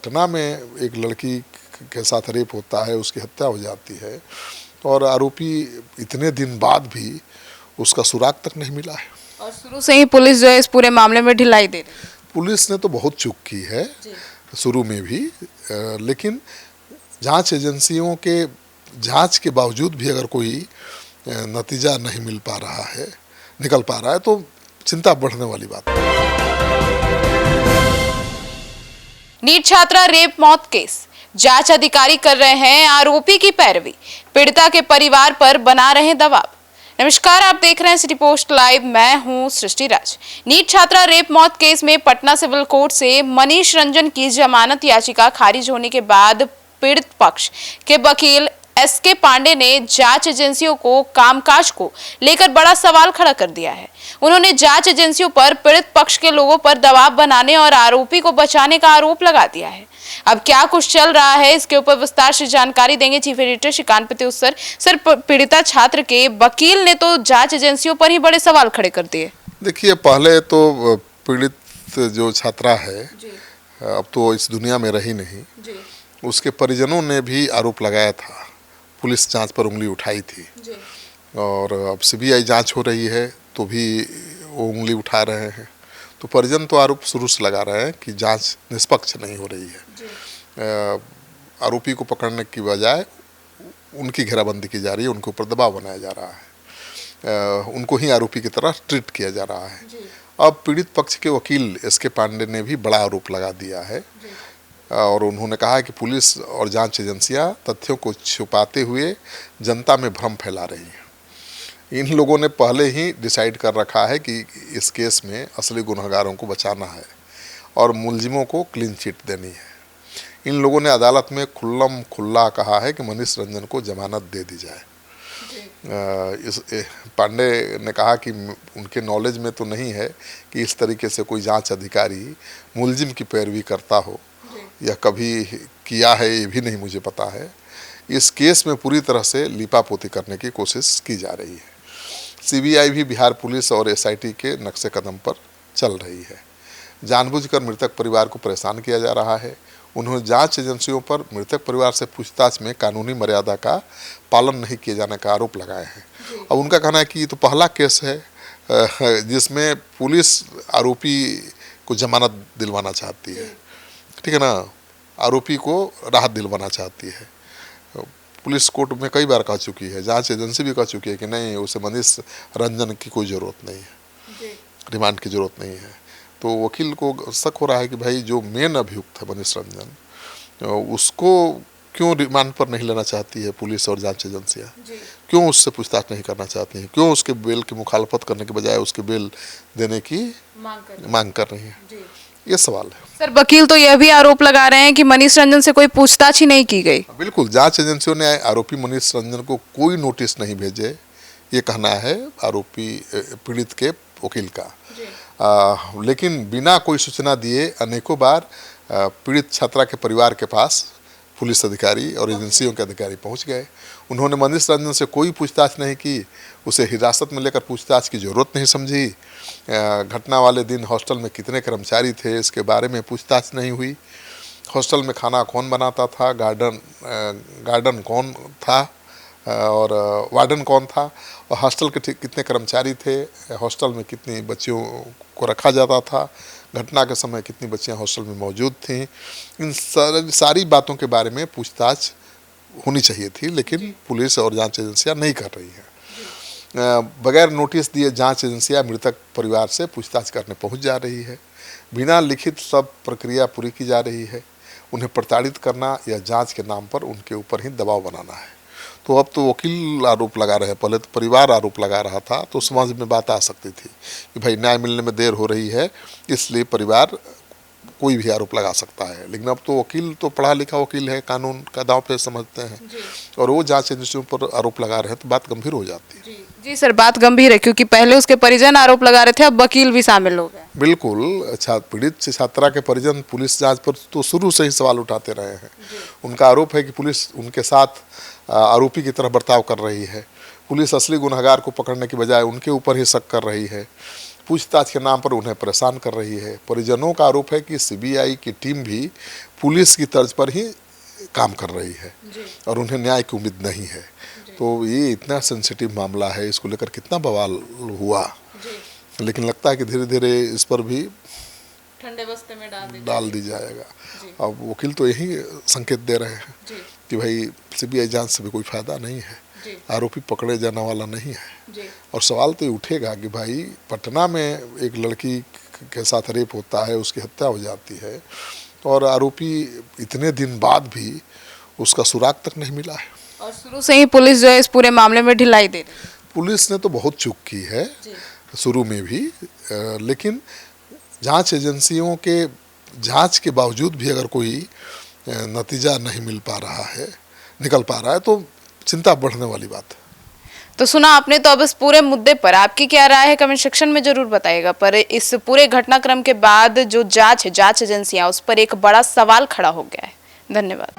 घटना में एक लड़की के साथ रेप होता है, उसकी हत्या हो जाती है और आरोपी इतने दिन बाद भी उसका सुराग तक नहीं मिला है। और शुरू से ही पुलिस जो है इस पूरे मामले में ढिलाई दे रही है। पुलिस ने तो बहुत चूक की है शुरू में भी, लेकिन जांच एजेंसियों के जांच के बावजूद भी अगर कोई नतीजा नहीं निकल पा रहा है तो चिंता बढ़ने वाली बात है। नीट छात्रा रेप मौत केस, जांच अधिकारी कर रहे हैं आरोपी की पैरवी, पीड़िता के परिवार पर बना रहे दबाव। नमस्कार, आप देख रहे हैं सिटी पोस्ट लाइव, मैं हूं सृष्टि राज। नीट छात्रा रेप मौत केस में पटना सिविल कोर्ट से मनीष रंजन की जमानत याचिका खारिज होने के बाद पीड़ित पक्ष के वकील एसके पांडे ने जांच एजेंसियों को कामकाज को लेकर बड़ा सवाल खड़ा कर दिया है। उन्होंने जांच एजेंसियों पर पीड़ित पक्ष के लोगों पर दबाव बनाने और आरोपी को बचाने का आरोप लगा दिया है। अब क्या कुछ चल रहा है, इसके ऊपर विस्तार से जानकारी देंगे chief editor Shrikant Pratyush sir. पीड़िता छात्र के वकील ने तो जांच एजेंसियों पर ही बड़े सवाल खड़े कर दिए। देखिए, पहले तो पीड़ित जो छात्रा है अब तो इस दुनिया में रही नहीं, उसके परिजनों ने भी आरोप लगाया था, पुलिस जांच पर उंगली उठाई थी और अब सीबीआई जांच हो रही है तो भी वो उंगली उठा रहे हैं। तो परिजन तो आरोप शुरू से लगा रहे हैं कि जांच निष्पक्ष नहीं हो रही है। आरोपी को पकड़ने की बजाय उनकी घेराबंदी की जा रही है, उनके ऊपर दबाव बनाया जा रहा है, उनको ही आरोपी की तरह ट्रीट किया जा रहा है। अब पीड़ित पक्ष के वकील एसके पांडे ने भी बड़ा आरोप लगा दिया है और उन्होंने कहा कि पुलिस और जांच एजेंसियां तथ्यों को छुपाते हुए जनता में भ्रम फैला रही हैं। इन लोगों ने पहले ही डिसाइड कर रखा है कि इस केस में असली गुनहगारों को बचाना है और मुलजिमों को क्लीन चिट देनी है। इन लोगों ने अदालत में खुल्लम खुल्ला कहा है कि मनीष रंजन को जमानत दे दी जाए। पांडे ने कहा कि उनके नॉलेज में तो नहीं है कि इस तरीके से कोई जांच अधिकारी मुलजिम की पैरवी करता हो या कभी किया है, ये भी नहीं मुझे पता है। इस केस में पूरी तरह से लीपापोती करने की कोशिश की जा रही है। सीबीआई भी बिहार पुलिस और एसआईटी के नक्शे कदम पर चल रही है। जानबूझकर मृतक परिवार को परेशान किया जा रहा है। उन्होंने जांच एजेंसियों पर मृतक परिवार से पूछताछ में कानूनी मर्यादा का पालन नहीं किए जाने का आरोप लगाए हैं। अब उनका कहना है कि ये तो पहला केस है जिसमें पुलिस आरोपी को जमानत दिलवाना चाहती है, ठीक है ना, आरोपी को राहत दिलवाना चाहती है। पुलिस कोर्ट में कई बार कह चुकी है, जांच एजेंसी भी कह चुकी है कि नहीं, उसे मनीष रंजन की कोई ज़रूरत नहीं है, रिमांड की ज़रूरत नहीं है। तो वकील को शक हो रहा है कि भाई जो मेन अभियुक्त है मनीष रंजन, उसको क्यों रिमांड पर नहीं लेना चाहती है पुलिस और जांच एजेंसियाँ, क्यों उससे पूछताछ नहीं करना चाहती हैं, क्यों उसके बेल की मुखालफत करने के बजाय उसके बेल देने की मांग कर रही है। ये सवाल है सर। वकील तो यह भी आरोप लगा रहे हैं कि मनीष रंजन से कोई पूछताछ ही नहीं की गई। बिल्कुल, जांच एजेंसियों ने आरोपी मनीष रंजन को कोई नोटिस नहीं भेजे, ये कहना है आरोपी पीड़ित के वकील का। लेकिन बिना कोई सूचना दिए अनेकों बार पीड़ित छात्रा के परिवार के पास पुलिस अधिकारी और एजेंसियों के अधिकारी पहुंच गए। उन्होंने मनीष रंजन से कोई पूछताछ नहीं की, उसे हिरासत में लेकर पूछताछ की ज़रूरत नहीं समझी। घटना वाले दिन हॉस्टल में कितने कर्मचारी थे इसके बारे में पूछताछ नहीं हुई। हॉस्टल में खाना कौन बनाता था, गार्डन कौन था और वार्डन कौन था, और हॉस्टल के कितने कर्मचारी थे, हॉस्टल में कितनी बच्चियों को रखा जाता था, घटना के समय कितनी बच्चियां हॉस्टल में मौजूद थीं। इन सारी बातों के बारे में पूछताछ होनी चाहिए थी, लेकिन पुलिस और जांच एजेंसियां नहीं कर रही हैं। बगैर नोटिस दिए जांच एजेंसियां मृतक परिवार से पूछताछ करने पहुंच जा रही है। बिना लिखित सब प्रक्रिया पूरी की जा रही है। उन्हें प्रताड़ित करना या जांच के नाम पर उनके ऊपर ही दबाव बनाना है। तो अब तो वकील आरोप लगा रहे हैं, पहले तो परिवार आरोप लगा रहा था, तो समझ में बात आ सकती थी कि भाई न्याय मिलने में देर हो रही है, इसलिए परिवार कोई भी आरोप लगा सकता है। लेकिन अब तो वकील तो पढ़ा लिखा वकील है, कानून का दांव पे समझते हैं और वो जांच एजेंसियों पर आरोप लगा रहे हैं तो बात गंभीर हो जाती है। जी सर, बात गंभीर है क्योंकि पहले उसके परिजन आरोप लगा रहे थे, अब वकील भी शामिल हो गए। बिल्कुल, अच्छा, पीड़ित छात्रा के परिजन पुलिस जांच पर तो शुरू से ही सवाल उठाते रहे हैं। उनका आरोप है कि पुलिस उनके साथ आरोपी की तरह बर्ताव कर रही है। पुलिस असली गुनहगार को पकड़ने की बजाय उनके ऊपर ही शक कर रही है। पूछताछ के नाम पर उन्हें परेशान कर रही है। परिजनों का आरोप है कि सीबीआई की टीम भी पुलिस की तर्ज पर ही काम कर रही है और उन्हें न्याय की उम्मीद नहीं है। तो ये इतना सेंसिटिव मामला है, इसको लेकर कितना बवाल हुआ, लेकिन लगता है कि धीरे धीरे इस पर भी ठंडे बस्ते में डाल दी जाएगा। अब वकील तो यही संकेत दे रहे हैं कि भाई सीबीआई जांच से भी कोई फायदा नहीं है, आरोपी पकड़े जाने वाला नहीं है। और सवाल तो ये उठेगा कि भाई पटना में एक लड़की के साथ रेप होता है, उसकी हत्या हो जाती है और आरोपी इतने दिन बाद भी उसका सुराग तक नहीं मिला है। और शुरू से ही पुलिस जो है इस पूरे मामले में ढिलाई दे रही है। पुलिस ने तो बहुत चूक की है शुरू में भी, लेकिन जांच एजेंसियों के जांच के बावजूद भी अगर कोई नतीजा नहीं निकल पा रहा है तो चिंता बढ़ने वाली बात है। तो सुना आपने, तो अब इस पूरे मुद्दे पर आपकी क्या राय है कमेंट सेक्शन में जरूर बताइएगा। पर इस पूरे घटनाक्रम के बाद जो जांच एजेंसियां, उस पर एक बड़ा सवाल खड़ा हो गया है। धन्यवाद।